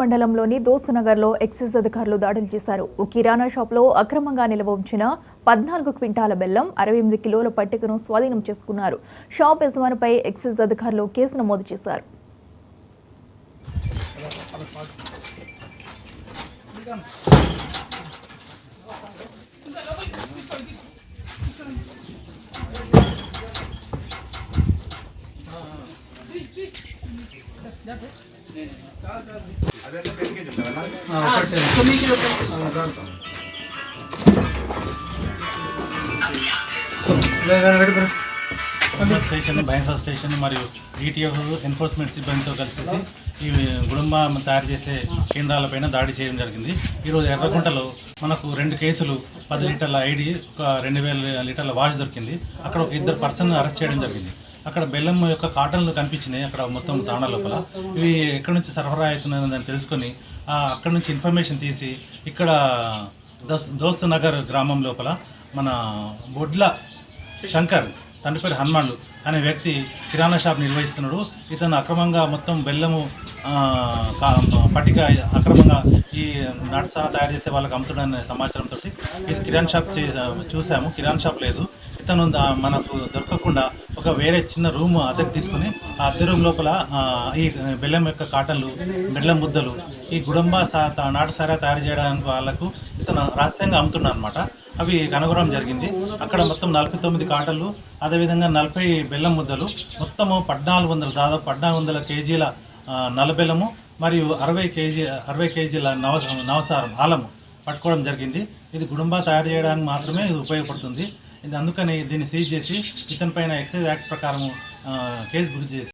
మండలంలోని దోస్తునగర్లో ఎక్సైజ్ అధికారులు దాడులు చేశారు. ఓ కిరాణా షాప్లో అక్రమంగా నిల్వ ఉంచిన 14 క్వింటాల బెల్లం, 68 కిలోల పట్టికను స్వాధీనం చేసుకున్నారు. షాప్ యజమానిపై ఎక్సైజ్ అధికారులు కేసు నమోదు చేశారు. స్టేషన్ బైన్సా స్టేషన్ మరియు ఈటీఎఫ్ ఎన్ఫోర్స్మెంట్ సిబ్బందితో కలిసి ఈ గుడుంబా తయారు చేసే కేంద్రాలపైన దాడి చేయడం జరిగింది. ఈరోజు ఎర్రగుంటలో మనకు 2 కేసులు 10 లీటర్ల ఐడి, ఒక 2000 లీటర్ల వాష్ దొరికింది. అక్కడ ఒక 2 పర్సన్ అరెస్ట్ చేయడం జరిగింది. అక్కడ బెల్లం యొక్క కాటన్లు కనిపించినాయి. అక్కడ మొత్తం తాండా లోపల ఇవి ఎక్కడి నుంచి సరఫరా అవుతున్నాయని తెలుసుకొని అక్కడ నుంచి ఇన్ఫర్మేషన్ తీసి ఇక్కడ దోస్తునగర్ గ్రామం లోపల మన బొడ్ల శంకర్, తండ్రి పేరు హనుమాన్లు అనే వ్యక్తి కిరాణా షాప్ నిర్వహిస్తున్నాడు. ఇతను అక్రమంగా మొత్తం బెల్లము పట్టిక అక్రమంగా ఈ నాటుసారా తయారు చేసే వాళ్ళకి అమ్ముతాడనే సమాచారంతో ఇది కిరాణా షాప్ చూసాము. కిరాణా షాప్ లేదు. ఇతను మనకు దొరకకుండా ఒక వేరే చిన్న రూమ్ అద్దెకు తీసుకుని ఆ అద్దె రూమ్ లోపల ఈ బెల్లం యొక్క కాటన్లు, బెల్లం ముద్దలు, ఈ గుడంబా నాటుసారా తయారు చేయడానికి వాళ్ళకు ఇతను రహస్యంగా అమ్ముతున్నాడు అనమాట. అవి కనుగొనడం జరిగింది. అక్కడ మొత్తం 49 కాటన్లు, అదేవిధంగా 40 బెల్లం ముద్దలు, మొత్తము 1400 దాదాపు 1400 కేజీల నల్ల బెల్లము మరియు 60 కేజీల నవసారం ఆలము పట్టుకోవడం జరిగింది. ఇది గుడుంబా తయారు చేయడానికి మాత్రమే ఇది ఉపయోగపడుతుంది. ఇది అందుకని దీన్ని సీజ్ చేసి ఇతని పైన ఎక్సైజ్ యాక్ట్ ప్రకారం కేసు బుక్ చేసి